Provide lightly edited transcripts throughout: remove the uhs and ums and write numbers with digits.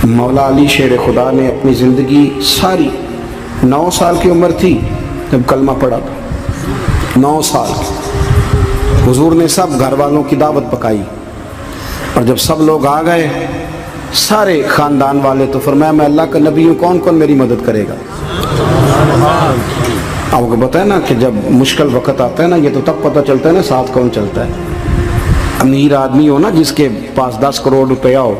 مولا علی شیر خدا نے اپنی زندگی ساری 9 سال کی عمر تھی جب کلمہ پڑھا تھا، 9 سال کی۔ حضور نے سب گھر والوں کی دعوت پکائی، اور جب سب لوگ آ گئے سارے خاندان والے، تو فرمایا میں اللہ کا نبی ہوں، کون کون میری مدد کرے گا؟ آپ کو پتہ ہے نا کہ جب مشکل وقت آتا ہے نا، یہ تو تب پتہ چلتا ہے نا ساتھ کون چلتا ہے۔ امیر آدمی ہو نا، جس کے پاس 10 کروڑ روپیہ ہو،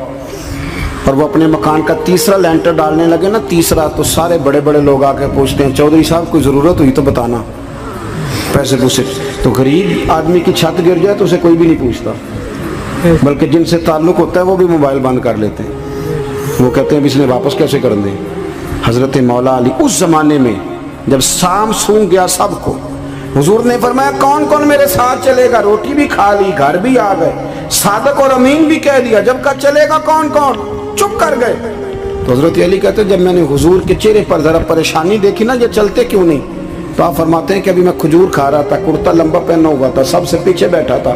اور وہ اپنے مکان کا تیسرا لینٹر ڈالنے لگے نا، تیسرا، تو سارے بڑے بڑے لوگ آ کے پوچھتے ہیں چودھری صاحب کوئی ضرورت ہوئی تو بتانا، پیسے پوچھے۔ تو غریب آدمی کی چھت گر جائے تو اسے کوئی بھی نہیں پوچھتا، بلکہ جن سے تعلق ہوتا ہے وہ بھی موبائل بند کر لیتے ہیں، وہ کہتے ہیں اب اس نے واپس کیسے کر دیں۔ حضرت مولا علی اس زمانے میں جب سام سونگ گیا سب کو، حضور نے فرمایا کون کون میرے ساتھ چلے گا؟ روٹی بھی کھا لی، گھر بھی آ گئے، صادق اور امین بھی کہہ دیا، جب کہا چلے گا کون کون؟ چپ کر گئے۔ تو حضرت علی کہتے ہیں جب میں نے حضور کے چہرے پر ذرا پریشانی دیکھی نا، یہ چلتے کیوں نہیں؟ تو آپ فرماتے ہیں کہ ابھی میں کھجور کھا رہا تھا، کرتا لمبا پہنا ہوا تھا، سب سے پیچھے بیٹھا تھا،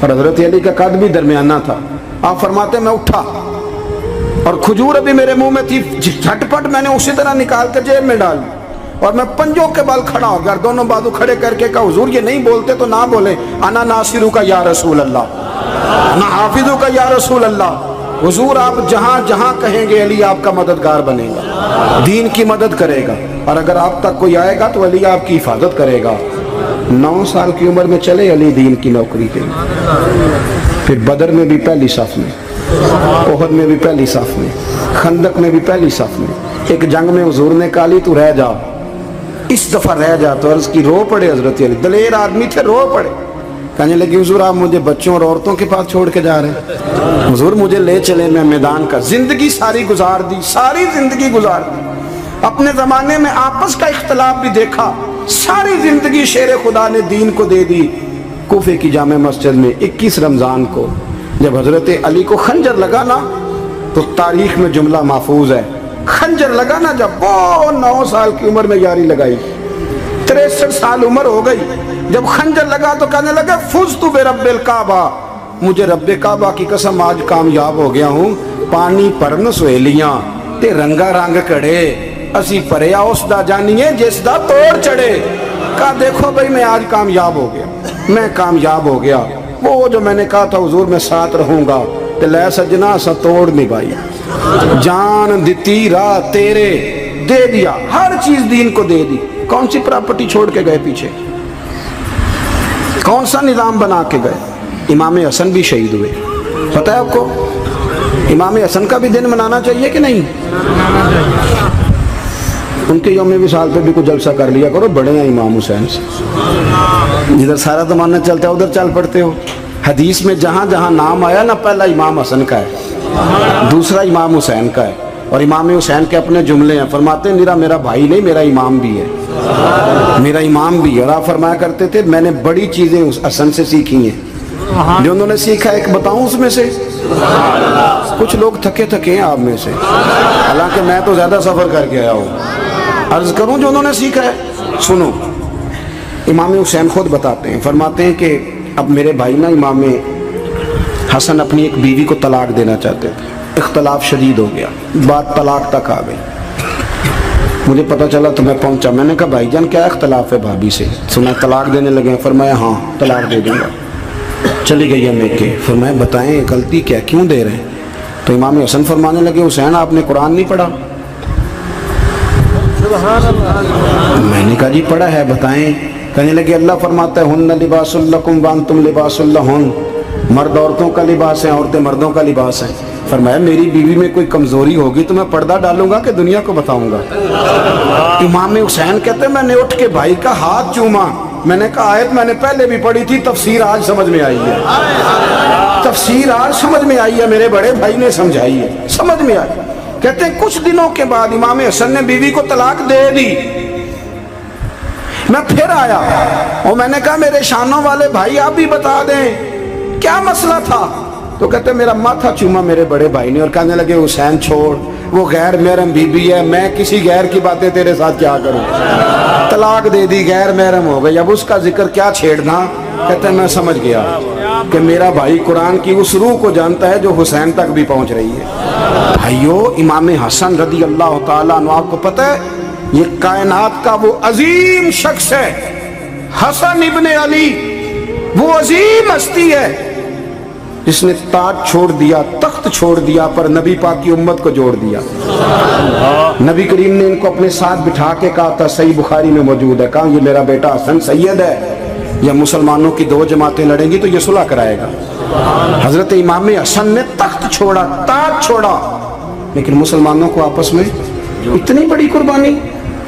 اور حضرت علی کا قد بھی درمیانہ تھا۔ آپ فرماتے ہیں میں اٹھا اور کھجور ابھی میرے منہ میں تھی، جھٹ پٹ میں نے اسی طرح نکال کر جیب میں ڈال، اور میں پنجوں کے بل کھڑا ہو گیا، دونوں بازو کھڑے کر کے کہا حضور یہ نہیں بولتے تو نہ بولیں، انا ناصرو کا یا رسول اللہ، انا حافظو کا یا رسول اللہ۔ حضور آپ جہاں جہاں کہیں گے علی آپ کا مددگار بنے گا، دین کی مدد کرے گا، اور اگر آپ تک کوئی آئے گا تو علی آپ کی حفاظت کرے گا۔ 9 سال کی عمر میں چلے علی دین کی نوکری پہ، پھر بدر میں بھی پہلی صف میں، احد میں بھی پہلی صف میں، خندق میں بھی پہلی صف میں۔ ایک جنگ میں حضور نے کہا علی تو رہ جا، اس دفعہ رہ جا، تو عرض کی رو پڑے حضرت علی، دلیر آدمی تھے، رو پڑے، کہنے لگے حضور آپ مجھے بچوں اور عورتوں کے پاس چھوڑ کے جا رہے ہیں، حضور مجھے لے چلے، میں میدان کا زندگی ساری گزار دی، ساری زندگی گزار دی، اپنے زمانے میں آپس کا اختلاف بھی دیکھا، ساری زندگی شیر خدا نے دین کو دے دی۔ کوفے کی جامع مسجد میں 21 رمضان کو جب حضرت علی کو خنجر لگا نا، تو تاریخ میں جملہ محفوظ ہے، خنجر لگا نا جب وہ 9 سال کی عمر میں یاری لگائی، 63 سال عمر ہو گئی، جب خنجر لگا تو کہنے لگے فزت برب الکعبہ، مجھے رب کعبہ کی قسم آج کامیاب ہو گیا ہوں، پانی پرن سہیلیاں تے رنگا رنگ کڑے، اسی پریا اس دا جانیے جس دا توڑ چڑھے۔ کہا دیکھو بھائی میں آج کامیاب ہو گیا، میں کامیاب ہو گیا، وہ جو میں نے کہا تھا حضور میں ساتھ رہوں گا، تے لے سجنا سا توڑ نبھائی، جان دیتی راہ تیرے، دے دیا ہر چیز دین کو دے دی۔ کون سی پراپرٹی چھوڑ کے گئے پیچھے؟ کون سا نظام بنا کے گئے؟ امام حسن بھی شہید ہوئے، پتہ ہے آپ کو؟ امام حسن کا بھی دن منانا چاہیے کہ نہیں؟ ان کے یوم وصال پہ بھی کوئی جلسہ کر لیا کرو، بڑے ہیں امام حسین سے، جدھر سارا زمانہ چلتا ہے ادھر چل پڑتے ہو۔ حدیث میں جہاں جہاں نام آیا نا، پہلا امام حسن کا ہے، دوسرا امام حسین کا ہے، اور امام حسین کے اپنے جملے ہیں، فرماتے ہیں میرا بھائی نہیں، میرا امام بھی ہے، میرا امام بھی ہے۔ اور آپ فرمایا کرتے تھے میں نے بڑی چیزیں اس حسن سے سیکھی ہیں، جو انہوں نے سیکھا ایک بتاؤں اس میں سے؟ کچھ لوگ تھکے ہیں آپ میں سے، حالانکہ میں تو زیادہ سفر کر کے آیا ہوں، عرض کروں جو انہوں نے سیکھا ہے؟ سنو، امام حسین خود بتاتے ہیں، فرماتے ہیں کہ اب میرے بھائی نا امام حسن اپنی ایک بیوی کو طلاق دینا چاہتے تھے، اختلاف شدید ہو گیا، بات طلاق تک آ گئی، مجھے پتہ چلا تو میں پہنچا، میں نے کہا بھائی جان کیا اختلاف ہے بھابھی سے؟ سنا طلاق دینے لگے ہیں، فرمایا ہاں طلاق دے دوں گا۔ چلی گئی ہے میکے، فرمایا بتائیں غلطی کیا، کیوں دے رہے ہیں؟ تو امام حسن فرمانے لگے حسین آپ نے قرآن نہیں پڑھا؟ میں نے کہا جی پڑھا ہے، بتائیں۔ کہنے لگے اللہ فرماتا ہے ہن لباس لکم وانتم لباس لہن، مرد عورتوں کا لباس ہے، عورتیں مردوں کا لباس ہیں۔ فرمایا میری بیوی میں کوئی کمزوری ہوگی تو میں پردہ ڈالوں گا کہ دنیا کو بتاؤں گا؟ امام حسین کہتے ہیں میں نے اٹھ کے بھائی کا ہاتھ چوما، میں نے کہا آیت میں نے پہلے بھی پڑھی تھی، تفسیر آج سمجھ میں آئی ہے، تفسیر آج سمجھ میں آئی ہے، میرے بڑے بھائی نے سمجھائی ہے، سمجھ میں آئی۔ کہتے ہیں کچھ دنوں کے بعد امام حسن نے بیوی کو طلاق دے دی، میں پھر آیا اور میں نے کہا میرے شانوں والے بھائی آپ بھی بتا دیں کیا مسئلہ تھا؟ تو کہتے ہیں میرا ماتھا چوما میرے بڑے بھائی نے، اور کہنے لگے حسین چھوڑ، وہ غیر محرم بیوی ہے، میں کسی غیر کی باتیں تیرے ساتھ کیا کروں؟ طلاق دے دی، غیر محرم ہو گئی، اب اس کا ذکر کیا چھیڑنا؟ کہتے ہیں میں سمجھ گیا، کہ میرا بھائی قرآن کی اس روح کو جانتا ہے جو حسین تک بھی پہنچ رہی ہے۔ بھائیو، امام حسن رضی اللہ تعالیٰ عنہ، آپ کو پتہ ہے یہ کائنات کا وہ عظیم شخص ہے، حسن ابن علی، وہ عظیم ہستی ہے جس نے تاج چھوڑ دیا، تخت چھوڑ دیا، پر نبی پاک کی امت کو جوڑ دیا۔ نبی کریم نے ان کو اپنے ساتھ بٹھا کے کہا تھا، صحیح بخاری میں موجود ہے، کہا یہ میرا بیٹا حسن سید ہے، یا مسلمانوں کی دو جماعتیں لڑیں گی تو یہ صلح کرائے گا۔ حضرت امام حسن نے تخت چھوڑا، تاج چھوڑا، لیکن مسلمانوں کو آپس میں اتنی بڑی قربانی،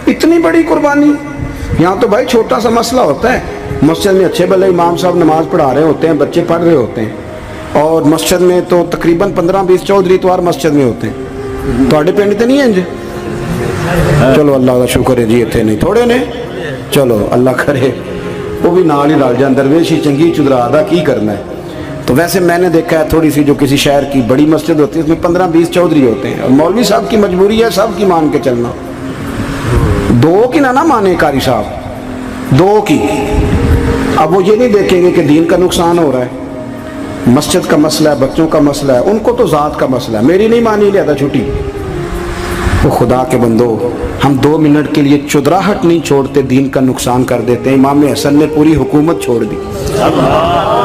اتنی بڑی قربانی۔ یہاں تو بھائی چھوٹا سا مسئلہ ہوتا ہے، مسجد میں اچھے بھلے امام صاحب نماز پڑھا رہے ہوتے ہیں، بچے پڑھ رہے ہوتے ہیں، اور مسجد میں تو تقریباً 15-20 چودھری اتوار مسجد میں ہوتے ہیں۔ تو پنڈ تو نہیں ہیں جی؟ چلو اللہ کا شکر ہے جی، اتنے نہیں تھوڑے نے، چلو اللہ کرے وہ بھی نال ہی رل جان، درویشی چنگی چدرا دا کی کرنا ہے۔ تو ویسے میں نے دیکھا ہے تھوڑی سی جو کسی شہر کی بڑی مسجد ہوتی ہے اس میں 15-20 چودھری ہوتے ہیں، اور مولوی صاحب کی مجبوری ہے سب کی مان کے چلنا، دو کی نہ مانے قاری صاحب، دو کی۔ اب وہ یہ نہیں دیکھیں گے کہ دین کا نقصان ہو رہا ہے، مسجد کا مسئلہ ہے، بچوں کا مسئلہ ہے، ان کو تو ذات کا مسئلہ ہے، میری نہیں مانی لیا چھٹی۔ وہ خدا کے بندو، ہم 2 منٹ کے لیے چدراہٹ نہیں چھوڑتے، دین کا نقصان کر دیتے ہیں۔ امام حسن نے پوری حکومت چھوڑ دی،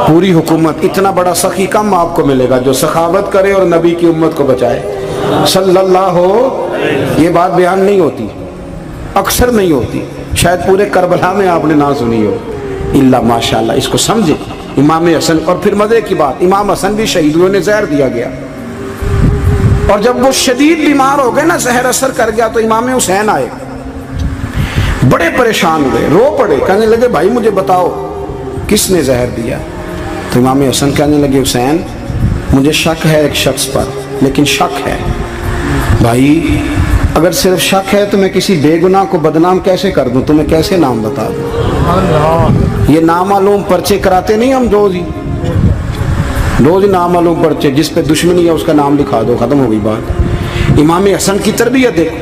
پوری حکومت۔ اتنا بڑا سخی کم آپ کو ملے گا جو سخاوت کرے اور نبی کی امت کو بچائے صلی اللہ ہو۔ یہ بات بیان نہیں ہوتی، اکثر نہیں ہوتی، شاید پورے کربلا میں آپ نے نہ سنی ہو، اللہ ماشاءاللہ۔ اس کو سمجھے امام حسن۔ اور پھر مزے کی بات، امام حسن بھی شہید ہوئے، انہیں زہر دیا گیا، اور جب وہ شدید بیمار ہو گئے نا، زہر اثر کر گیا، تو امام حسین آئے، بڑے پریشان ہوئے، رو پڑے، کہنے لگے بھائی مجھے بتاؤ کس نے زہر دیا؟ تو امام حسن کہنے لگے حسین مجھے شک ہے ایک شخص پر، لیکن شک ہے بھائی، اگر صرف شک ہے تو میں کسی بے گناہ کو بدنام کیسے کر دوں، تمہیں کیسے نام بتا دوں؟ یہ نامعلوم پرچے کراتے نہیں ہم روز ہی نامعلوم پرچے، جس پہ دشمنی ہے اس کا نام لکھا دو، ختم ہو گئی بات۔ امام حسن کی تربیت دیکھو،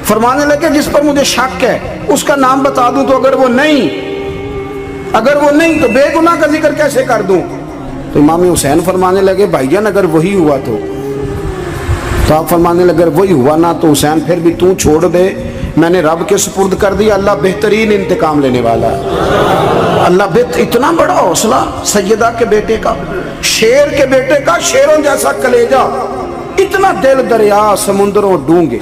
فرمانے لگے جس پر مجھے شک ہے اس کا نام بتا دوں، تو اگر وہ نہیں تو بے گناہ کا ذکر کیسے کر دوں؟ تو امام حسین فرمانے لگے بھائی جان اگر وہی ہوا تو آپ فرمانے لگے اگر وہی ہوا نا تو حسین پھر بھی تو چھوڑ دے، میں نے رب کے سپرد کر دیا، اللہ بہترین انتقام لینے والا ہے۔ اللہ اتنا بڑا حوصلہ سیدہ کے بیٹے کا، شیر کے بیٹے کا، شیروں جیسا کلیجہ، اتنا دل دریا سمندروں ڈونگے،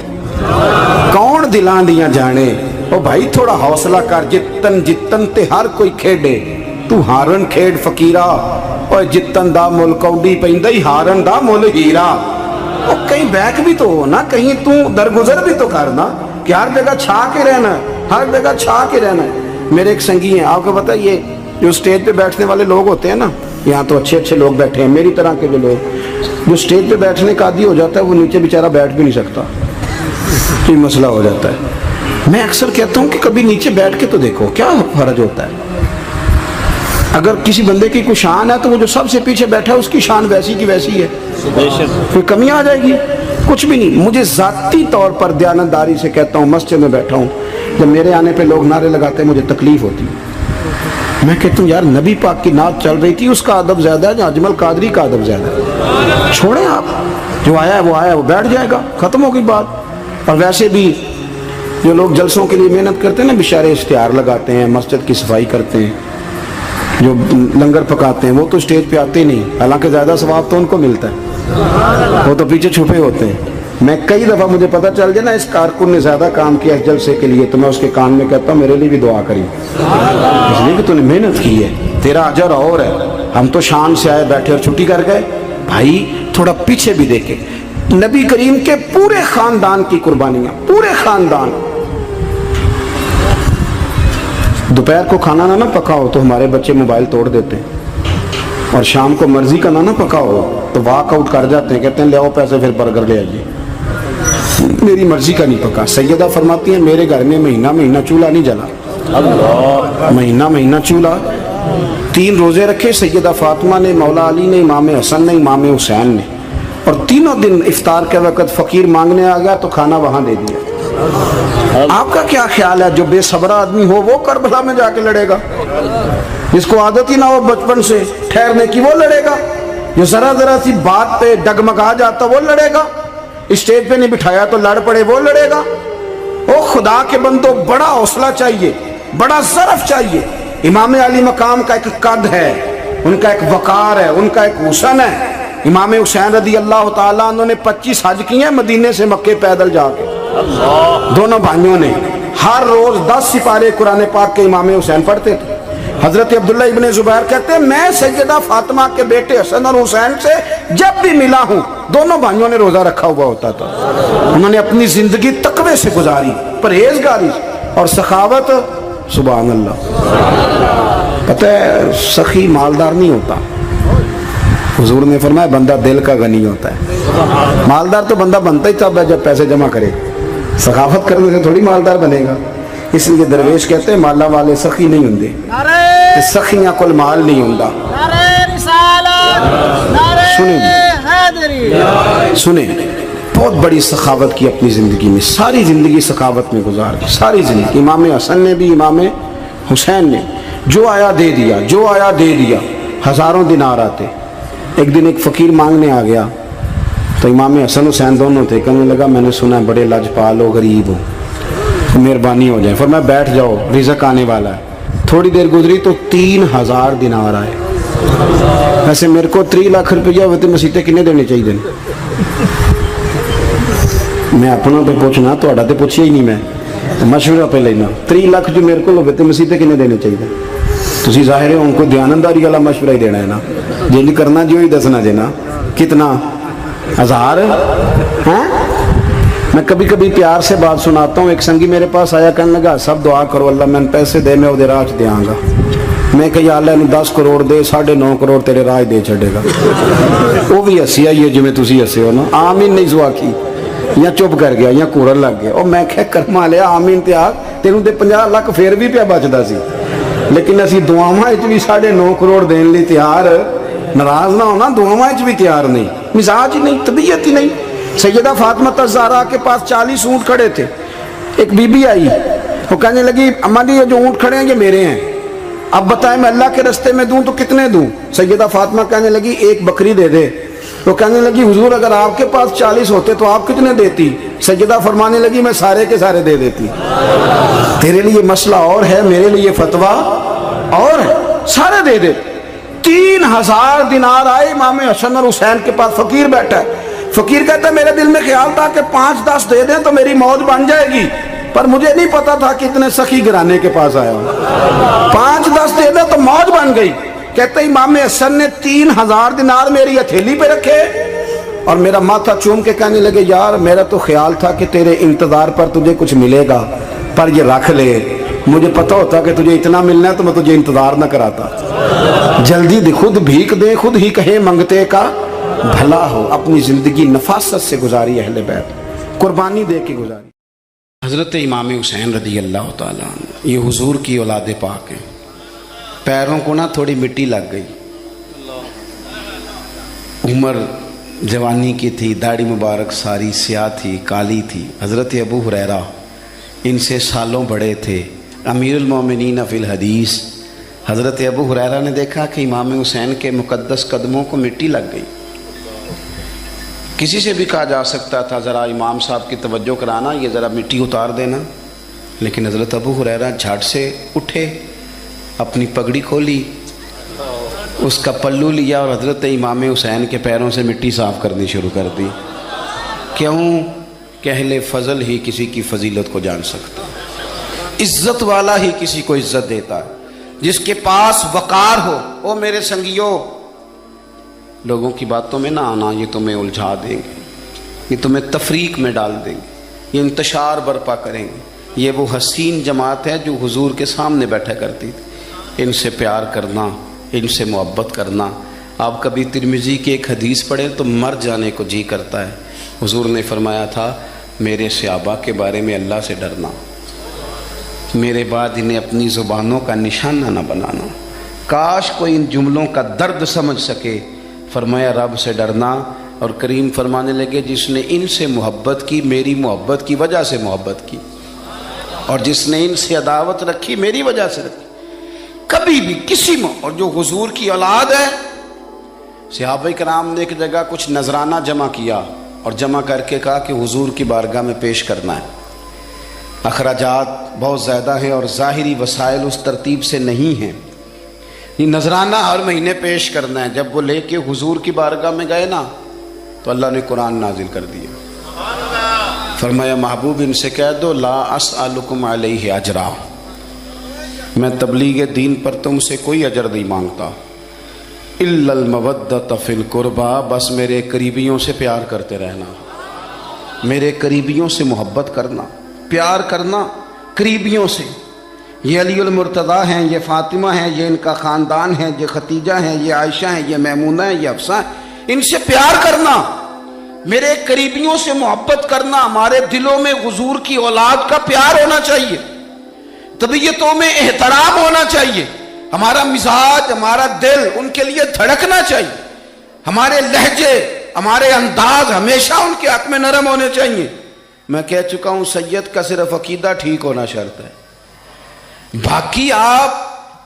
کون دلان دیاں جانے۔ او بھائی تھوڑا حوصلہ کر، جتن تے ہر کوئی کھیڈے، تو ہارن کھیڈ فقیرہ، اور جتن دا مل کوڈی پیندئی ہارن دا مل ہیرا۔ اور کہیں بیک بھی تو ہو نا، کہیں تو درگزر بھی تو کرنا، کہ ہر جگہ چھا کے رہنا ہے، ہر جگہ چھا کے رہنا ہے۔ میرے ایک سنگی ہیں، آپ کو پتہ یہ جو اسٹیج پہ بیٹھنے والے لوگ ہوتے ہیں نا، یہاں تو اچھے لوگ بیٹھے ہیں، میری طرح کے جو لوگ، جو اسٹیج پہ بیٹھنے کا عادی ہو جاتا ہے وہ نیچے بیچارہ بیٹھ بھی نہیں سکتا، یہ مسئلہ ہو جاتا ہے۔ میں اکثر کہتا ہوں کہ کبھی نیچے بیٹھ کے تو دیکھو کیا حرج ہوتا ہے۔ اگر کسی بندے کی کوئی شان ہے تو وہ جو سب سے پیچھے بیٹھا ہے اس کی شان ویسی کی ویسی ہے، کوئی کمی آ جائے گی؟ کچھ بھی نہیں۔ مجھے ذاتی طور پر دیانتداری سے کہتا ہوں، مسجد میں بیٹھا ہوں، جب میرے آنے پہ لوگ نعرے لگاتے ہیں مجھے تکلیف ہوتی ہے۔ میں کہتا ہوں یار نبی پاک کی نعت چل رہی تھی، اس کا ادب زیادہ ہے یا اجمل قادری کا ادب زیادہ ہے؟ چھوڑیں آپ، جو آیا ہے وہ بیٹھ جائے گا، ختم ہو گئی بات۔ اور ویسے بھی جو لوگ جلسوں کے لیے محنت کرتے ہیں نا، بیچارے اشتہار لگاتے ہیں، مسجد کی صفائی کرتے ہیں، جو لنگر پکاتے ہیں، وہ تو اسٹیج پہ آتے ہی نہیں، حالانکہ زیادہ ثواب تو ان کو ملتا ہے، وہ تو پیچھے چھپے ہوتے ہیں۔ میں کئی دفعہ مجھے پتہ چل جائے نا اس کارکن نے زیادہ کام کیا اس جلسے کے لیے، تو میں اس کے کان میں کہتا ہوں میرے لیے بھی دعا کری، اس لیے کہ تو نے محنت کی ہے، تیرا اجر اور ہے۔ ہم تو شان سے آئے بیٹھے اور چھٹی کر گئے۔ بھائی تھوڑا پیچھے بھی دیکھیں، نبی کریم کے پورے خاندان کی قربانیاں، پورے خاندان۔ دوپہر کو کھانا نہ پکا ہو تو ہمارے بچے موبائل توڑ دیتے ہیں، اور شام کو مرضی کا نہ پکا ہو تو واک آؤٹ کر جاتے ہیں، کہتے ہیں لے آؤ پیسے پھر برگر لے آئیے، میری مرضی کا نہیں پکا۔ سیدہ فرماتی ہیں میرے گھر میں مہینہ چولہا نہیں جلا، مہینہ چولہا۔ 3 روزے رکھے سیدہ فاطمہ نے، مولا علی نے، امام حسن نے، امام حسین نے، اور تینوں دن افطار کے وقت فقیر مانگنے آ گیا تو کھانا وہاں دے دیا۔ آپ کا کیا خیال ہے جو بے صبرا آدمی ہو وہ کربلا میں جا کے لڑے گا؟ جس کو عادت ہی نہ ہو بچپن سے ٹھہرنے کی وہ لڑے گا، جو ذرا ذرا سی بات پہ ڈگمگا جاتا وہ لڑے گا، اسٹیج پہ نہیں بٹھایا تو لڑ پڑے وہ لڑے گا۔ او خدا کے بندو، بڑا حوصلہ چاہیے، بڑا ظرف چاہیے۔ امام علی مقام کا ایک قد ہے، ان کا ایک وقار ہے، ان کا ایک حسن ہے۔ امام حسین رضی اللہ تعالیٰ عنہ نے 25 حج کیے ہیں مدینے سے مکے پیدل جا کے، دونوں بھائیوں نے ہر روز 10 سپارے قرآن پاک کے امام حسین پڑھتے تھے۔ حضرت عبداللہ ابن زبیر کہتے ہیں میں سیدہ فاطمہ کے بیٹے حسن اور حسین سے جب بھی ملا ہوں دونوں بھائیوں نے روزہ رکھا ہوا ہوتا تھا۔ انہوں نے اپنی زندگی تقوی سے گزاری، پرہیزگاری اور سخاوت۔ سبحان اللہ۔ پتہ ہے سخی مالدار نہیں ہوتا، حضور نے فرمایا بندہ دل کا غنی ہوتا ہے۔ مالدار تو بندہ بنتا ہی تب ہے جب پیسے جمع کرے، سخاوت کرنے سے تھوڑی مالدار بنے گا۔ اس لیے درویش کہتے ہیں مالا والے سخی نہیں ہوندے، سخیاں کل مال نہیں ہوندا۔ سنیں بہت بڑی سخاوت کی اپنی زندگی میں، ساری زندگی سخاوت میں گزار دی، ساری زندگی۔ امام حسن نے بھی، امام حسین نے جو آیا دے دیا، جو آیا دے دیا، ہزاروں دینار آتے۔ ایک دن ایک فقیر مانگنے آ گیا تو امام حسن حسین دونوں تھے، کہنے لگا میں نے سنا ہے بڑے لاجپال ہو، غریب ہو، مہربانی ہو جائے۔ فرمایا بیٹھ جاؤ رزق آنے والا ہے۔ تھوڑی دیر گزری تو 3000 دینار آئے۔ ویسے میرے کو 3 لاکھ روپیہ ہوتے مسیطے کنے دینے چاہیے دن؟ میں اپنا پہ پوچھنا، تو اڑا تے پوچھیا ہی نہیں، میں مشورہ پہ لینا۔ 3 لاکھ جو میرے کو ہوتے مسیطے کنے دینے چاہیے؟ تسی ظاہر ہے ان کو دیانتداری والا مشورہ ہی دینا ہے نا، جنج کرنا جو ہی دسنا جے نا۔ کتنا 1000 ہیں؟ میں کبھی کبھی پیار سے بات سناتا ہوں۔ ایک سنگی میرے پاس آیا، کہنے لگا سب دعا کرو اللہ میں پیسے دے، میں وہ راہ دے آؤں گا۔ میں کہ یا اللہ 10 کروڑ دے، 9.5 کروڑ تیرے راہ دے چھڑے گا۔ وہ بھی ہسی آئی ہے جو میں تسی ہسے ہو نا، آمین نہیں زوا کی، یا چپ کر گیا یا کوڑن لگ گیا۔ اور میں کہ کرما لیا آمین تے آگ تینوں تے 50 لاکھ پھر بھی پیا بچدا سی، لیکن اسی دعاواں وچ بھی 9.5 کروڑ دین لئی تیار، ناراض نہ ہونا، دعاواں وچ بھی تیار نہیں، مزاج ہی نہیں، طبیعت ہی نہیں۔ سیدہ فاطمہ الزہرا کے پاس 40 اونٹ کھڑے تھے۔ ایک بی بی آئی، وہ کہنے لگی اماں جی یہ جو اونٹ کھڑے ہیں یہ میرے ہیں، اب بتائیں میں اللہ کے رستے میں دوں تو کتنے دوں؟ سیدہ فاطمہ کہنے لگی 1 بکری دے دے۔ وہ کہنے لگی حضور اگر آپ کے پاس 40 ہوتے تو آپ کتنے دیتی؟ سیدہ فرمانے لگی میں سارے کے سارے دے دیتی۔ تیرے لیے مسئلہ اور ہے، میرے لیے فتویٰ اور ہے، سارے دے دے۔ 3000 دینار آئے امام حسن اور حسین کے پاس۔ فقیر بیٹھا ہے، فقیر کہتا ہے میرے دل میں خیال تھا کہ 5-10 دے دیں تو میری موج بن جائے گی، پر مجھے نہیں پتا تھا کہ اتنے سخی گھرانے کے پاس آیا ہوں۔ 5-10 دے دیں تو موج بن گئی۔ کہتے ہیں امام حسن نے 3000 دینار میری ہتھیلی پہ رکھے اور میرا ماتھا چوم کے کہنے لگے یار میرا تو خیال تھا کہ تیرے انتظار پر تجھے کچھ ملے گا، پر یہ رکھ لے، مجھے پتا ہوتا کہ تجھے اتنا ملنا ہے تو میں تجھے انتظار نہ کراتا۔ جلدی دے، خود بھیک دے، خود ہی کہیں منگتے کا بھلا ہو۔ اپنی زندگی نفاست سے گزاری اہل بیت، قربانی دے کے گزاری۔ حضرت امام حسین رضی اللہ تعالیٰ عنہ یہ حضور کی اولاد پاک ہیں۔ پیروں کو نہ تھوڑی مٹی لگ گئی، عمر جوانی کی تھی، داڑھی مبارک ساری سیاہ تھی، کالی تھی۔ حضرت ابو ہریرہ ان سے سالوں بڑے تھے، امیر المومنین فی الحدیث۔ حضرت ابو ہریرہ نے دیکھا کہ امام حسین کے مقدس قدموں کو مٹی لگ گئی۔ کسی سے بھی کہا جا سکتا تھا ذرا امام صاحب کی توجہ کرانا، یہ ذرا مٹی اتار دینا، لیکن حضرت ابو ہریرہ جھٹ سے اٹھے، اپنی پگڑی کھولی، اس کا پلو لیا اور حضرت امام حسین کے پیروں سے مٹی صاف کرنی شروع کر دی۔ کیوں کہ اہل فضل ہی کسی کی فضیلت کو جان سکتا، عزت والا ہی کسی کو عزت دیتا ہے، جس کے پاس وقار ہو۔ او میرے سنگیوں، لوگوں کی باتوں میں نہ آنا، یہ تمہیں الجھا دیں گے، یہ تمہیں تفریق میں ڈال دیں گے، یہ انتشار برپا کریں گے۔ یہ وہ حسین جماعت ہے جو حضور کے سامنے بیٹھا کرتی تھی۔ ان سے پیار کرنا، ان سے محبت کرنا۔ آپ کبھی ترمذی کی ایک حدیث پڑھیں تو مر جانے کو جی کرتا ہے۔ حضور نے فرمایا تھا میرے صحابہ کے بارے میں اللہ سے ڈرنا، میرے بعد انہیں اپنی زبانوں کا نشانہ نہ بنانا۔ کاش کوئی ان جملوں کا درد سمجھ سکے۔ فرمایا رب سے ڈرنا، اور کریم فرمانے لگے جس نے ان سے محبت کی میری محبت کی وجہ سے محبت کی، اور جس نے ان سے عداوت رکھی میری وجہ سے رکھی۔ کبھی بھی کسی میں. اور جو حضور کی اولاد ہے، صحابہ کرام نے ایک جگہ کچھ نذرانہ جمع کیا اور جمع کر کے کہا کہ حضور کی بارگاہ میں پیش کرنا ہے. اخراجات بہت زیادہ ہیں اور ظاہری وسائل اس ترتیب سے نہیں ہیں. یہ نذرانہ ہر مہینے پیش کرنا ہے. جب وہ لے کے حضور کی بارگاہ میں گئے نا تو اللہ نے قرآن نازل کر دیا. فرمایا محبوب ان سے کہہ دو لا اسألکم علیہ اجرا، میں تبلیغ دین پر تم سے کوئی اجر نہیں مانگتا. الا المودۃ فی القربى، بس میرے قریبیوں سے پیار کرتے رہنا، میرے قریبیوں سے محبت کرنا، پیار کرنا قریبیوں سے. یہ علی المرتضیٰ ہیں، یہ فاطمہ ہیں، یہ ان کا خاندان ہے، یہ ختیجہ ہیں، یہ عائشہ ہیں، یہ میمونہ ہیں، یہ حفصہ ہیں. ان سے پیار کرنا، میرے قریبیوں سے محبت کرنا. ہمارے دلوں میں حضور کی اولاد کا پیار ہونا چاہیے، طبیعتوں میں احترام ہونا چاہیے. ہمارا مزاج، ہمارا دل ان کے لیے دھڑکنا چاہیے. ہمارے لہجے، ہمارے انداز ہمیشہ ان کے حق میں نرم ہونے چاہیے. میں کہہ چکا ہوں سید کا صرف عقیدہ ٹھیک ہونا شرط ہے، باقی آپ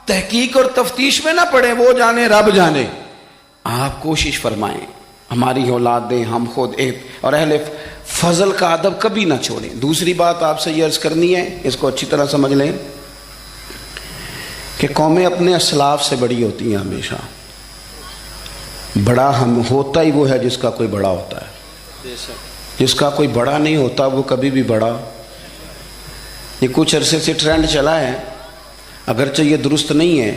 تحقیق اور تفتیش میں نہ پڑیں، وہ جانے رب جانے. آپ کوشش فرمائیں ہماری اولادیں، ہم خود اور اہل فضل کا ادب کبھی نہ چھوڑیں. دوسری بات آپ سے یہ عرض کرنی ہے، اس کو اچھی طرح سمجھ لیں کہ قومیں اپنے اسلاف سے بڑی ہوتی ہیں. ہمیشہ بڑا ہم ہوتا ہی وہ ہے جس کا کوئی بڑا ہوتا ہے، جس کا کوئی بڑا نہیں ہوتا وہ کبھی بھی بڑا. یہ کچھ عرصے سے ٹرینڈ چلا ہے، اگرچہ یہ درست نہیں ہے.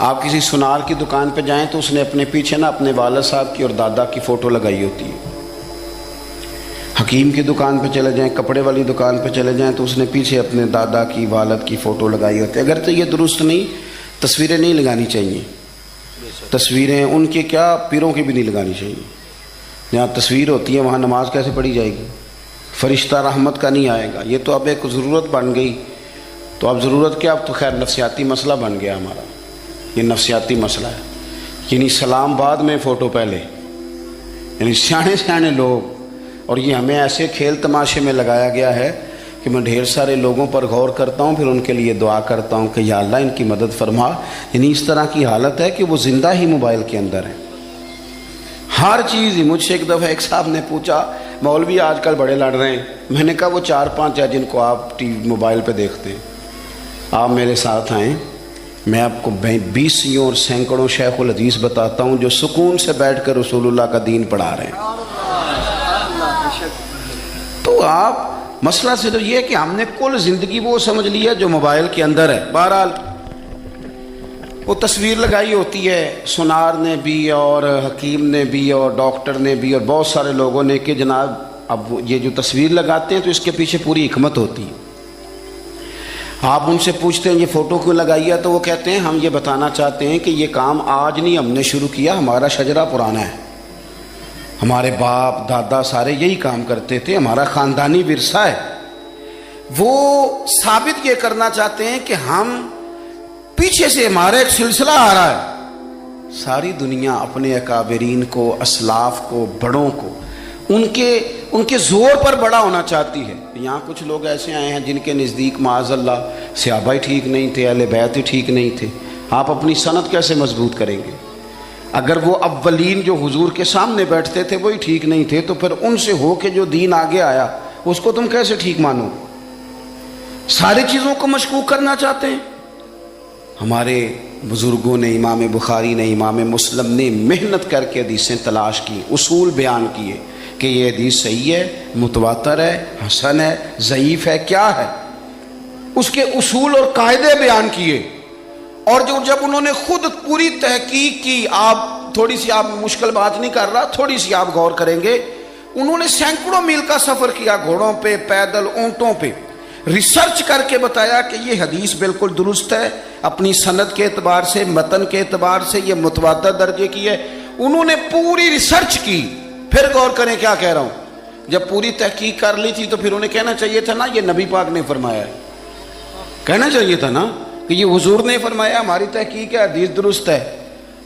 آپ کسی سنار کی دکان پہ جائیں تو اس نے اپنے پیچھے نا اپنے والد صاحب کی اور دادا کی فوٹو لگائی ہوتی ہے. حکیم کی دکان پہ چلے جائیں، کپڑے والی دکان پہ چلے جائیں تو اس نے پیچھے اپنے دادا کی، والد کی فوٹو لگائی ہوتی ہے. اگرچہ یہ درست نہیں، تصویریں نہیں لگانی چاہیے. تصویریں ان کے کیا، پیروں کی بھی نہیں لگانی چاہیے. جہاں تصویر ہوتی ہے وہاں نماز کیسے پڑھی جائے گی؟ فرشتہ رحمت کا نہیں آئے گا. یہ تو اب ایک ضرورت بن گئی. تو اب ضرورت کیا، اب تو خیر نفسیاتی مسئلہ بن گیا ہمارا. یہ نفسیاتی مسئلہ ہے. یعنی سلام بعد میں فوٹو پہلے. یعنی سیانے سیانے لوگ، اور یہ ہمیں ایسے کھیل تماشے میں لگایا گیا ہے کہ میں ڈھیر سارے لوگوں پر غور کرتا ہوں، پھر ان کے لیے دعا کرتا ہوں کہ یا اللہ ان کی مدد فرما. یعنی اس طرح کی حالت ہے کہ وہ زندہ ہی موبائل کے اندر ہیں. ہر چیز ہی. مجھ سے ایک دفعہ ایک صاحب نے پوچھا مولوی آج کل بڑے لڑ رہے ہیں. میں نے کہا وہ 4-5 ہے جن کو آپ ٹی وی موبائل پہ دیکھتے ہیں. آپ میرے ساتھ آئیں، میں آپ کو 20 اور سینکڑوں شیخ الحدیث بتاتا ہوں جو سکون سے بیٹھ کر رسول اللہ کا دین پڑھا رہے ہیں. تو آپ مسئلہ صرف یہ ہے کہ ہم نے کل زندگی وہ سمجھ لی ہے جو موبائل کے اندر ہے. بہرحال وہ تصویر لگائی ہوتی ہے سنار نے بھی اور حکیم نے بھی اور ڈاکٹر نے بھی اور بہت سارے لوگوں نے کہ جناب اب یہ جو تصویر لگاتے ہیں تو اس کے پیچھے پوری حکمت ہوتی ہے. آپ ان سے پوچھتے ہیں یہ فوٹو کیوں لگائی ہے تو وہ کہتے ہیں ہم یہ بتانا چاہتے ہیں کہ یہ کام آج نہیں ہم نے شروع کیا، ہمارا شجرہ پرانا ہے. ہمارے باپ دادا سارے یہی کام کرتے تھے، ہمارا خاندانی ورثہ ہے. وہ ثابت یہ کرنا چاہتے ہیں کہ ہم پیچھے سے ہمارا ایک سلسلہ آ رہا ہے. ساری دنیا اپنے اکابرین کو، اسلاف کو، بڑوں کو ان کے زور پر بڑا ہونا چاہتی ہے. یہاں کچھ لوگ ایسے آئے ہیں جن کے نزدیک معاذ اللہ صحابہ ہی ٹھیک نہیں تھے، اہل بیت ہی ٹھیک نہیں تھے. آپ اپنی سند کیسے مضبوط کریں گے؟ اگر وہ اولین جو حضور کے سامنے بیٹھتے تھے وہی ٹھیک نہیں تھے تو پھر ان سے ہو کے جو دین آگے آیا اس کو تم کیسے ٹھیک مانو؟ ساری چیزوں کو مشکوک کرنا چاہتے ہیں. ہمارے بزرگوں نے، امام بخاری نے، امام مسلم نے محنت کر کے حدیثیں تلاش کی، اصول بیان کیے کہ یہ حدیث صحیح ہے، متواتر ہے، حسن ہے، ضعیف ہے، کیا ہے. اس کے اصول اور قاعدے بیان کیے. اور جب انہوں نے خود پوری تحقیق کی، آپ تھوڑی سی، آپ مشکل بات نہیں کر رہا، تھوڑی سی آپ غور کریں گے، انہوں نے سینکڑوں میل کا سفر کیا، گھوڑوں پہ، پیدل، اونٹوں پہ، ریسرچ کر کے بتایا کہ یہ حدیث بالکل درست ہے، اپنی سند کے اعتبار سے، متن کے اعتبار سے یہ متواتر درجے کی ہے. انہوں نے پوری ریسرچ کی. پھر غور کریں کیا کہہ رہا ہوں. جب پوری تحقیق کر لی تھی تو پھر انہیں کہنا چاہیے تھا نا یہ نبی پاک نے فرمایا ہے. کہنا چاہیے تھا نا کہ یہ حضور نے فرمایا، ہماری تحقیق ہے، حدیث درست ہے.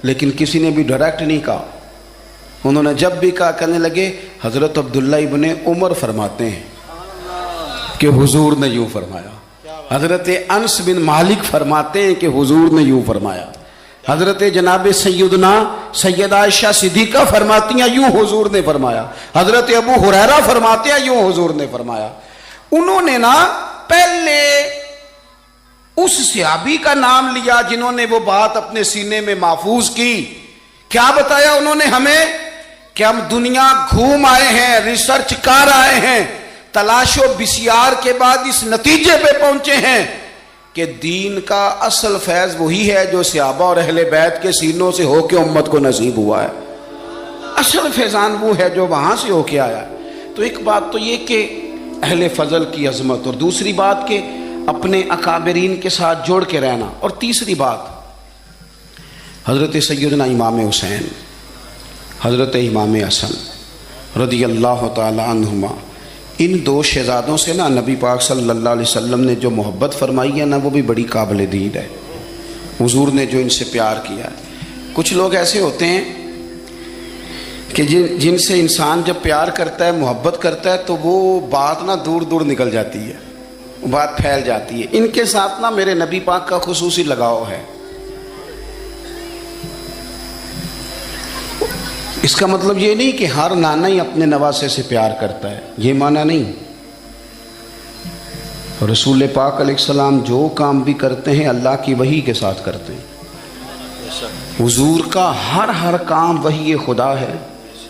لیکن کسی نے بھی ڈائریکٹ نہیں کہا. انہوں نے جب بھی کہا کہنے لگے حضرت عبداللہ ابن عمر فرماتے ہیں کہ حضور نے یوں فرمایا. حضرت انس بن مالک فرماتے ہیں کہ حضور نے یوں فرمایا. حضرت جناب سیدنا سیدہ عائشہ صدیقہ فرماتی ہیں یوں حضور نے فرمایا. حضرت ابو ہریرہ فرماتے ہیں یوں حضور نے فرمایا. انہوں نے نا پہلے اس صحابی کا نام لیا جنہوں نے وہ بات اپنے سینے میں محفوظ کی. کیا بتایا انہوں نے ہمیں کہ ہم دنیا گھوم آئے ہیں, ریسرچ کر آئے ہیں, تلاش و بسیار کے بعد اس نتیجے پہ پہنچے ہیں کہ دین کا اصل فیض وہی ہے جو صحابہ اور اہل بیت کے سینوں سے ہو کے امت کو نصیب ہوا ہے. اصل فیضان وہ ہے جو وہاں سے ہو کے آیا ہے. تو ایک بات تو یہ کہ اہل فضل کی عظمت, اور دوسری بات کہ اپنے اکابرین کے ساتھ جوڑ کے رہنا, اور تیسری بات حضرت سیدنا امام حسین, حضرت امام حسن رضی اللہ تعالی عنہما, ان دو شہزادوں سے نا نبی پاک صلی اللہ علیہ وسلم نے جو محبت فرمائی ہے نا وہ بھی بڑی قابل دید ہے. حضور نے جو ان سے پیار کیا ہے. کچھ لوگ ایسے ہوتے ہیں کہ جن سے انسان جب پیار کرتا ہے, محبت کرتا ہے, تو وہ بات نا دور دور نکل جاتی ہے, بات پھیل جاتی ہے. ان کے ساتھ نا میرے نبی پاک کا خصوصی لگاؤ ہے. اس کا مطلب یہ نہیں کہ ہر نانا ہی اپنے نواسے سے پیار کرتا ہے, یہ معنی نہیں. رسول پاک علیہ السلام جو کام بھی کرتے ہیں اللہ کی وحی کے ساتھ کرتے ہیں. حضور کا ہر کام وحی خدا ہے,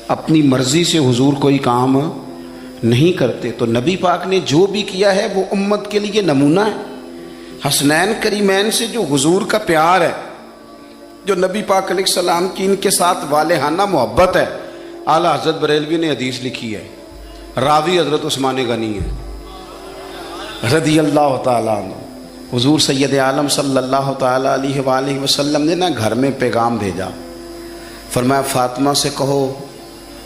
اپنی مرضی سے حضور کوئی کام نہیں کرتے. تو نبی پاک نے جو بھی کیا ہے وہ امت کے لیے نمونہ ہے. حسنین کریمین سے جو حضور کا پیار ہے, جو نبی پاک علیہ السلام کی ان کے ساتھ والہانہ محبت ہے. اعلیٰ حضرت بریلوی نے حدیث لکھی ہے, راوی حضرت عثمان غنی ہے رضی اللہ تعالیٰ عنہ. حضور سید عالم صلی اللہ تعالیٰ علیہ وآلہ وسلم نے نا گھر میں پیغام بھیجا, فرمایا فاطمہ سے کہو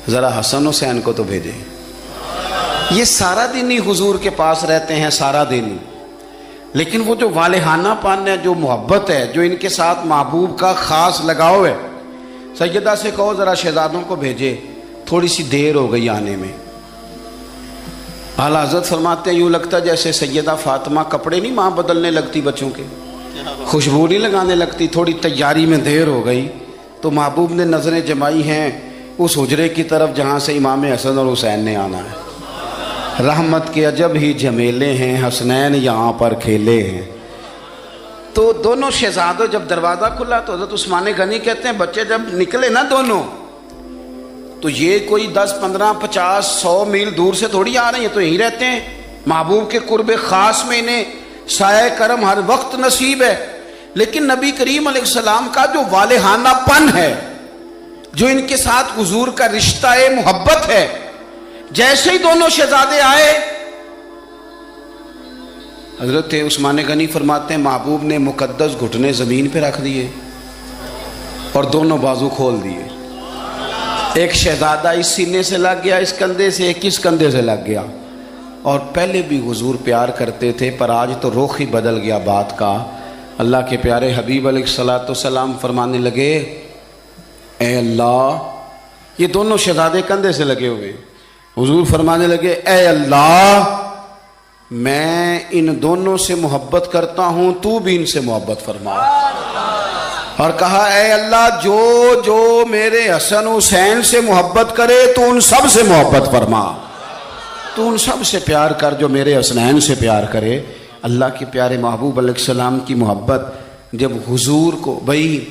ذرا حسن حسین کو تو بھیجے. یہ سارا دن ہی حضور کے پاس رہتے ہیں, سارا دن ہی, لیکن وہ جو والہانہ پن ہے, جو محبت ہے, جو ان کے ساتھ محبوب کا خاص لگاؤ ہے, سیدہ سے کہو ذرا شہزادوں کو بھیجے, تھوڑی سی دیر ہو گئی آنے میں. اعلیٰ حضرت فرماتے ہیں یوں لگتا جیسے سیدہ فاطمہ کپڑے نہیں ماں بدلنے لگتی بچوں کے, خوشبو نہیں لگانے لگتی, تھوڑی تیاری میں دیر ہو گئی تو محبوب نے نظریں جمائی ہیں اس حجرے کی طرف جہاں سے امام حسن اور حسین نے آنا ہے. رحمت کے عجب ہی جھمیلے ہیں, حسنین یہاں پر کھیلے ہیں. تو دونوں شہزادوں جب دروازہ کھلا تو حضرت عثمان غنی کہتے ہیں بچے جب نکلے نا دونوں, تو یہ کوئی 10 15 50 100 میل دور سے تھوڑی آ رہے ہیں, تو یہیں رہتے ہیں. محبوب کے قرب خاص میں انہیں سایہ کرم ہر وقت نصیب ہے. لیکن نبی کریم علیہ السلام کا جو والہانہ پن ہے, جو ان کے ساتھ حضور کا رشتہ محبت ہے, جیسے ہی دونوں شہزادے آئے, حضرت عثمان غنی فرماتے ہیں محبوب نے مقدس گھٹنے زمین پہ رکھ دیے اور دونوں بازو کھول دیے. ایک شہزادہ اس سینے سے لگ گیا, اس کندھے سے, ایک اس کندھے سے لگ گیا. اور پہلے بھی حضور پیار کرتے تھے, پر آج تو رخ ہی بدل گیا بات کا. اللہ کے پیارے حبیب علیہ الصلوۃ والسلام فرمانے لگے اے اللہ, یہ دونوں شہزادے کندھے سے لگے ہوئے, حضور فرمانے لگے اے اللہ میں ان دونوں سے محبت کرتا ہوں, تو بھی ان سے محبت فرما. اور کہا اے اللہ جو جو میرے حسن حسین سے محبت کرے تو ان سب سے محبت فرما, تو ان سب سے پیار کر جو میرے حسنین سے پیار کرے. اللہ کے پیارے محبوب علیہ السلام کی محبت جب حضور کو, بھائی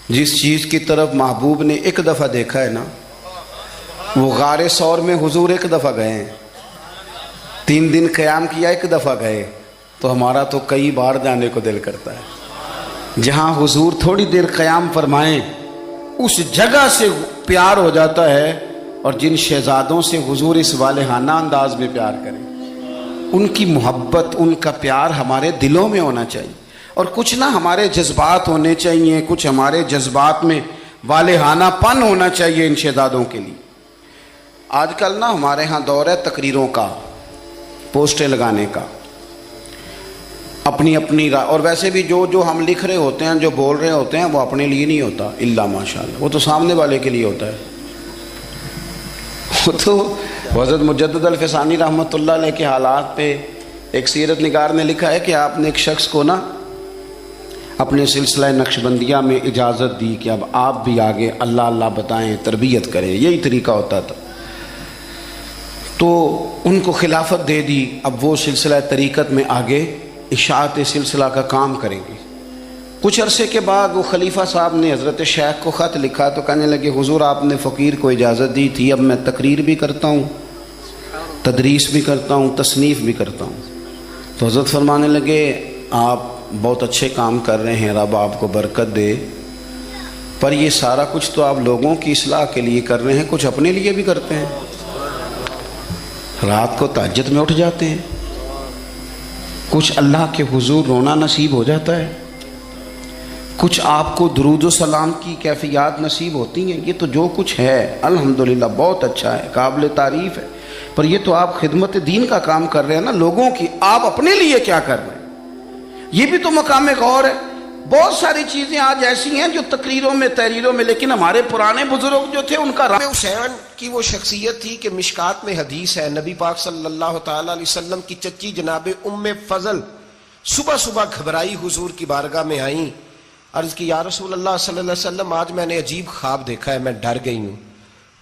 جس چیز کی طرف محبوب نے ایک دفعہ دیکھا ہے نا, وہ غار ثور میں حضور ایک دفعہ گئے ہیں, 3 دن قیام کیا, ایک دفعہ گئے, تو ہمارا تو کئی بار جانے کو دل کرتا ہے. جہاں حضور تھوڑی دیر قیام فرمائیں اس جگہ سے پیار ہو جاتا ہے. اور جن شہزادوں سے حضور اس والہانہ انداز میں پیار کریں, ان کی محبت, ان کا پیار ہمارے دلوں میں ہونا چاہیے. اور کچھ نہ ہمارے جذبات ہونے چاہیے, کچھ ہمارے جذبات میں والہانہ پن ہونا چاہیے ان شہزادوں کے لیے. آج کل نا ہمارے ہاں دور ہے تقریروں کا, پوسٹیں لگانے کا, اپنی اپنی اور ویسے بھی جو ہم لکھ رہے ہوتے ہیں, جو بول رہے ہوتے ہیں, وہ اپنے لیے نہیں ہوتا الا ماشاءاللہ, وہ تو سامنے والے کے لیے ہوتا ہے. وہ تو حضرت مجدد الفسانی رحمۃ اللہ علیہ کے حالات پہ ایک سیرت نگار نے لکھا ہے کہ آپ نے ایک شخص کو نا اپنے سلسلہ نقشبندیہ میں اجازت دی کہ اب آپ بھی آگے اللہ اللہ بتائیں، تربیت کریں، یہی طریقہ ہوتا تھا، تو ان کو خلافت دے دی، اب وہ سلسلہ طریقت میں آگے اشاعت سلسلہ کا کام کریں گے۔ کچھ عرصے کے بعد وہ خلیفہ صاحب نے حضرت شیخ کو خط لکھا تو کہنے لگے حضور آپ نے فقیر کو اجازت دی تھی، اب میں تقریر بھی کرتا ہوں، تدریس بھی کرتا ہوں، تصنیف بھی کرتا ہوں۔ تو حضرت فرمانے لگے آپ بہت اچھے کام کر رہے ہیں، رب آپ کو برکت دے، پر یہ سارا کچھ تو آپ لوگوں کی اصلاح کے لیے کر رہے ہیں، کچھ اپنے لیے بھی کرتے ہیں؟ رات کو تہجد میں اٹھ جاتے ہیں، کچھ اللہ کے حضور رونا نصیب ہو جاتا ہے، کچھ آپ کو درود و سلام کی کیفیات نصیب ہوتی ہیں، یہ تو جو کچھ ہے الحمدللہ بہت اچھا ہے، قابل تعریف ہے، پر یہ تو آپ خدمت دین کا کام کر رہے ہیں نا لوگوں کی، آپ اپنے لیے کیا کر رہے ہیں؟ یہ بھی تو مقام غور ہے۔ بہت ساری چیزیں آج ایسی ہیں جو تقریروں میں تحریروں میں، لیکن ہمارے پرانے بزرگ جو تھے ان کا حسین کی وہ شخصیت تھی کہ مشکات میں حدیث ہے، نبی پاک صلی اللہ تعالی علیہ وسلم کی چچی جناب ام فضل صبح صبح گھبرائی حضور کی بارگاہ میں آئیں، عرض کی یا رسول اللہ صلی اللہ علیہ وسلم آج میں نے عجیب خواب دیکھا ہے، میں ڈر گئی ہوں۔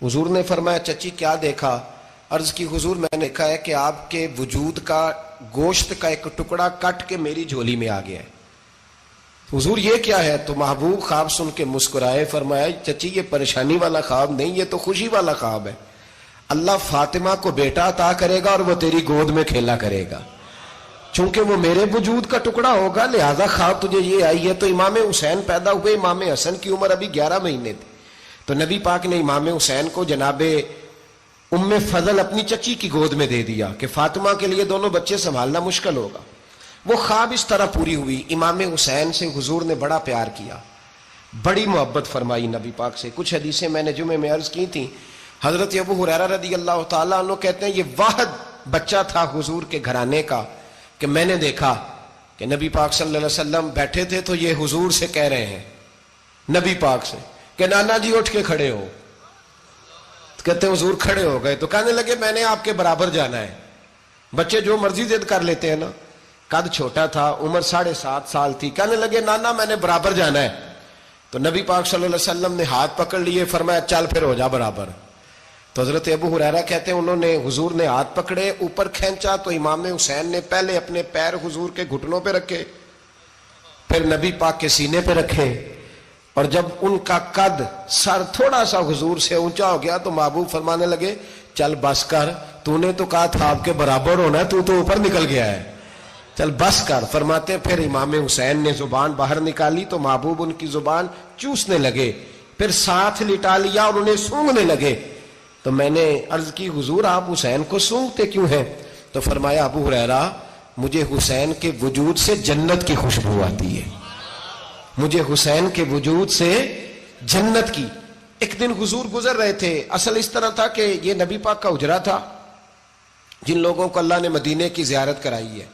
حضور نے فرمایا چچی کیا دیکھا؟ عرض کی حضور میں نے دیکھا ہے کہ آپ کے وجود کا گوشت کا ایک ٹکڑا کٹ کے میری جھولی میں آ گیا ہے۔ حضور یہ کیا ہے؟ تو محبوب خواب سن کے مسکرائے، فرمایا چچی یہ پریشانی والا خواب نہیں، یہ تو خوشی والا خواب ہے، اللہ فاطمہ کو بیٹا عطا کرے گا اور وہ تیری گود میں کھیلا کرے گا، چونکہ وہ میرے وجود کا ٹکڑا ہوگا لہذا خواب تجھے یہ آئی ہے۔ تو امام حسین پیدا ہوئے، امام حسن کی عمر ابھی 11 مہینے تھی، تو نبی پاک نے امام حسین کو جناب ام فضل اپنی چچی کی گود میں دے دیا کہ فاطمہ کے لیے دونوں بچے سنبھالنا مشکل ہوگا۔ وہ خواب اس طرح پوری ہوئی، امام حسین سے حضور نے بڑا پیار کیا، بڑی محبت فرمائی نبی پاک سے۔ کچھ حدیثیں میں نے جمعے میں عرض کی تھیں، حضرت ابو ہریرہ رضی اللہ تعالیٰ عنہ کہتے ہیں یہ واحد بچہ تھا حضور کے گھرانے کا کہ میں نے دیکھا کہ نبی پاک صلی اللہ علیہ وسلم بیٹھے تھے تو یہ حضور سے کہہ رہے ہیں، نبی پاک سے کہ نانا جی اٹھ کے کھڑے ہو، کہتے ہیں حضور کھڑے ہو گئے، تو کہنے لگے میں نے آپ کے برابر جانا ہے۔ بچے جو مرضی ضد کر لیتے ہیں نا، قد چھوٹا تھا، عمر 7.5 سال تھی، کہنے لگے نانا میں نے برابر جانا ہے، تو نبی پاک صلی اللہ علیہ وسلم نے ہاتھ پکڑ لیے، فرمایا چل پھر ہو جا برابر۔ تو حضرت ابو ہریرہ کہتے ہیں انہوں نے حضور نے ہاتھ پکڑے، اوپر کھینچا تو امام حسین نے پہلے اپنے پیر حضور کے گھٹنوں پہ رکھے، پھر نبی پاک کے سینے پہ رکھے، اور جب ان کا قد سر تھوڑا سا حضور سے اونچا ہو گیا تو محبوب فرمانے لگے چل بس کر، تو نے تو کہا تھا آپ کے برابر ہونا، تو اوپر نکل گیا ہے، چل بس کر۔ فرماتے پھر امام حسین نے زبان باہر نکالی تو محبوب ان کی زبان چوسنے لگے، پھر ساتھ لٹا لیا اور انہیں سونگھنے لگے۔ تو میں نے عرض کی حضور آپ حسین کو سونگتے کیوں ہیں؟ تو فرمایا ابو ہریرہ مجھے حسین کے وجود سے جنت کی خوشبو آتی ہے، مجھے حسین کے وجود سے جنت کی۔ ایک دن حضور گزر رہے تھے، اصل اس طرح تھا کہ یہ نبی پاک کا حجرہ تھا، جن لوگوں کو اللہ نے مدینے کی زیارت کرائی ہے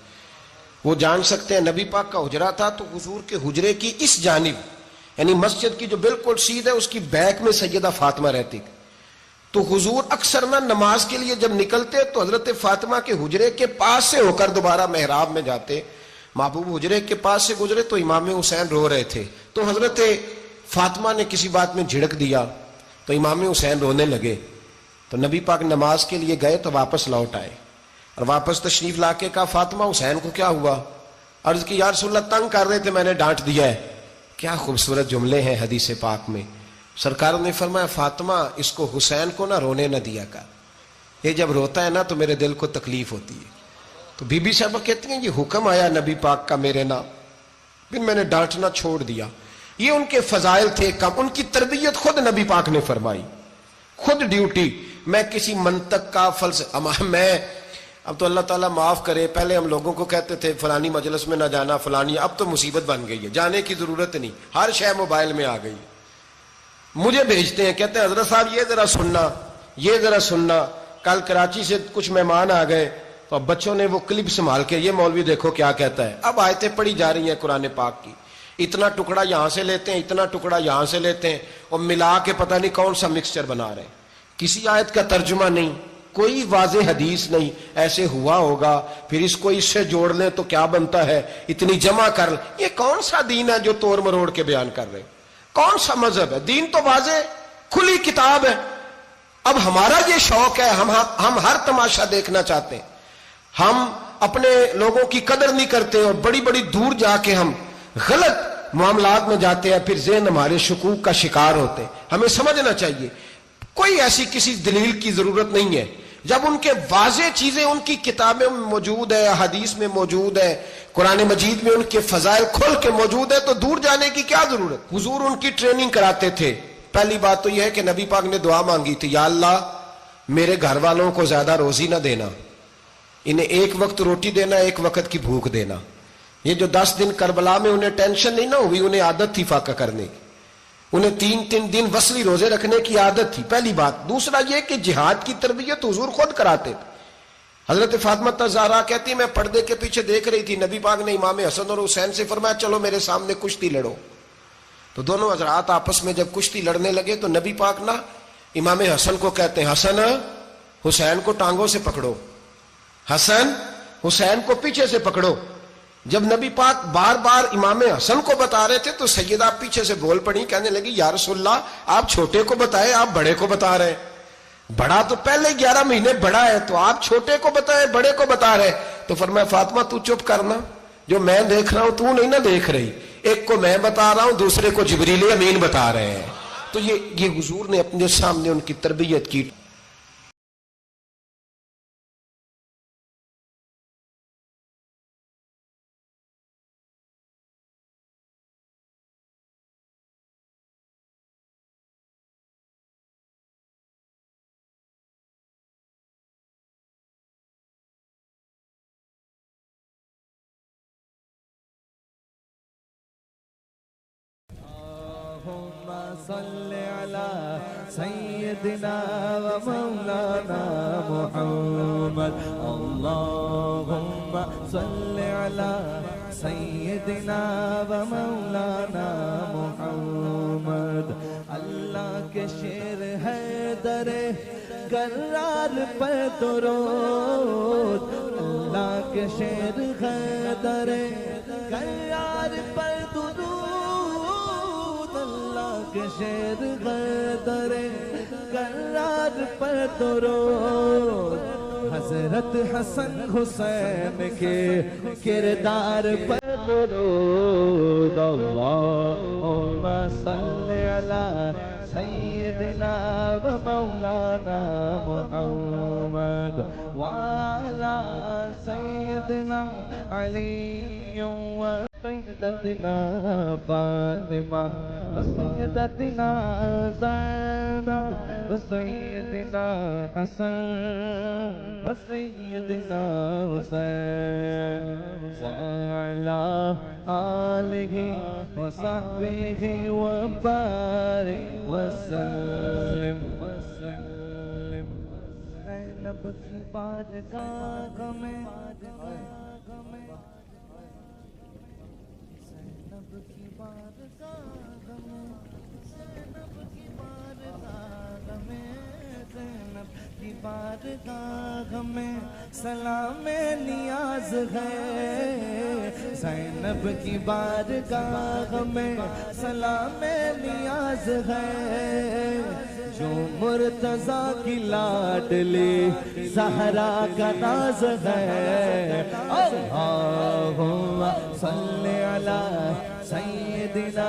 وہ جان سکتے ہیں، نبی پاک کا حجرہ تھا، تو حضور کے حجرے کی اس جانب یعنی مسجد کی جو بالکل سیدھ ہے اس کی بیک میں سیدہ فاطمہ رہتی، تو حضور اکثر نہ نماز کے لیے جب نکلتے تو حضرت فاطمہ کے حجرے کے پاس سے ہو کر دوبارہ محراب میں جاتے، محبوب حجرے کے پاس سے گزرے تو امام حسین رو رہے تھے، تو حضرت فاطمہ نے کسی بات میں جھڑک دیا تو امام حسین رونے لگے، تو نبی پاک نماز کے لیے گئے تو واپس لوٹ آئے، اور واپس تشریف لا کے کہا فاطمہ حسین کو کیا ہوا؟ عرض کی یا رسول اللہ تنگ کر رہے تھے میں نے ڈانٹ دیا ہے۔ کیا خوبصورت جملے ہیں حدیث پاک میں، سرکار نے فرمایا فاطمہ اس کو حسین کو نہ رونے نہ دیا کر، یہ جب روتا ہے نا تو میرے دل کو تکلیف ہوتی ہے۔ تو بی بی صاحبہ کہتی ہیں یہ حکم آیا نبی پاک کا میرے نام، پھر میں نے ڈانٹنا چھوڑ دیا۔ یہ ان کے فضائل تھے کم، ان کی تربیت خود نبی پاک نے فرمائی، خود ڈیوٹی۔ میں کسی منطق کا میں اب تو اللہ تعالیٰ معاف کرے، پہلے ہم لوگوں کو کہتے تھے فلانی مجلس میں نہ جانا فلانی، اب تو مصیبت بن گئی ہے، جانے کی ضرورت نہیں، ہر شے موبائل میں آ گئی۔ مجھے بھیجتے ہیں کہتے ہیں حضرت صاحب یہ ذرا سننا، یہ ذرا سننا، کل کراچی سے کچھ مہمان آ گئے تو اب بچوں نے وہ کلپ سنبھال کے یہ مولوی دیکھو کیا کہتا ہے، اب آیتیں پڑھی جا رہی ہیں قرآن پاک کی، اتنا ٹکڑا یہاں سے لیتے ہیں، اتنا ٹکڑا یہاں سے لیتے ہیں، اور ملا کے پتہ نہیں کون سا مکسچر بنا رہے ہیں، کسی آیت کا ترجمہ نہیں، کوئی واضح حدیث نہیں، ایسے ہوا ہوگا، پھر اس کو اس سے جوڑ لیں تو کیا بنتا ہے، اتنی جمع کر لیں۔ یہ کون سا دین ہے جو توڑ مروڑ کے بیان کر رہے؟ کون سا مذہب ہے؟ دین تو واضح کھلی کتاب ہے۔ اب ہمارا یہ شوق ہے، ہم ہر تماشا دیکھنا چاہتے ہیں، ہم اپنے لوگوں کی قدر نہیں کرتے اور بڑی بڑی دور جا کے ہم غلط معاملات میں جاتے ہیں، پھر ذہن ہمارے شکوک کا شکار ہوتے ہیں۔ ہمیں سمجھنا چاہیے کوئی ایسی کسی دلیل کی ضرورت نہیں ہے، جب ان کے واضح چیزیں ان کی کتابیں میں موجود ہے، حدیث میں موجود ہے، قرآن مجید میں ان کے فضائل کھل کے موجود ہے، تو دور جانے کی کیا ضرورت؟ حضور ان کی ٹریننگ کراتے تھے۔ پہلی بات تو یہ ہے کہ نبی پاک نے دعا مانگی تھی، یا اللہ میرے گھر والوں کو زیادہ روزی نہ دینا، انہیں ایک وقت روٹی دینا، ایک وقت کی بھوک دینا۔ یہ جو 10 دن کربلا میں انہیں ٹینشن نہیں نہ ہوئی، انہیں عادت تھی فاقہ کرنے کی، انہیں 3 دن وصلی روزے رکھنے کی عادت تھی، پہلی بات۔ دوسرا یہ کہ جہاد کی تربیت حضور خود کراتے تھے۔ حضرت فاطمہ زہرا کہتی میں پردے کے پیچھے دیکھ رہی تھی، نبی پاک نے امام حسن اور حسین سے فرمایا چلو میرے سامنے کشتی لڑو۔ تو دونوں حضرات آپس میں جب کشتی لڑنے لگے تو نبی پاک نا امام حسن کو کہتے ہیں حسن حسین کو ٹانگوں سے پکڑو، حسن حسین کو پیچھے سے پکڑو۔ جب نبی پاک بار بار امام حسن کو بتا رہے تھے تو سیدہ پیچھے سے بول پڑی، کہنے لگی یا رسول اللہ آپ چھوٹے کو بتائے، آپ بڑے کو بتا رہے ہیں، بڑا تو پہلے 11 مہینے بڑا ہے، تو آپ چھوٹے کو بتائے بڑے کو بتا رہے۔ تو فرمایا فاطمہ تو چپ کرنا، جو میں دیکھ رہا ہوں تو نہیں نہ دیکھ رہی، ایک کو میں بتا رہا ہوں دوسرے کو جبریل امین بتا رہے ہیں۔ تو یہ حضور نے اپنے سامنے ان کی تربیت کی۔ اللهم صل على سيدنا ومولانا محمد، اللهم صل على سيدنا ومولانا محمد۔ اللہ کے شیر حیدر کرار پر درود، اللہ کے شیر حیدر کرار پر درود، کے شیر حیدر کرار پر درود، حضرت حسن حسین کے کردار پر درود۔ اللہم صل علی سیدنا و مولانا محمد وعلی سیدنا علی و سیدتنا فاطمہ وسیدتنا زینب وسیدنا حسن وسیدنا حسین وعلی آلہ وصحبہ وبارک وسلم۔ زینب کی بارگاہ میں، زینب کی بارگاہ میں، زینب کی بارگاہ میں، زینب کی بارگاہ میں سلام نیاز ہے، زینب کی بارگاہ میں سلام نیاز ہے، جو مرتضیٰ کی لاڈلی زہرا کا ناز ہے۔ اللہم صل علی سیدنا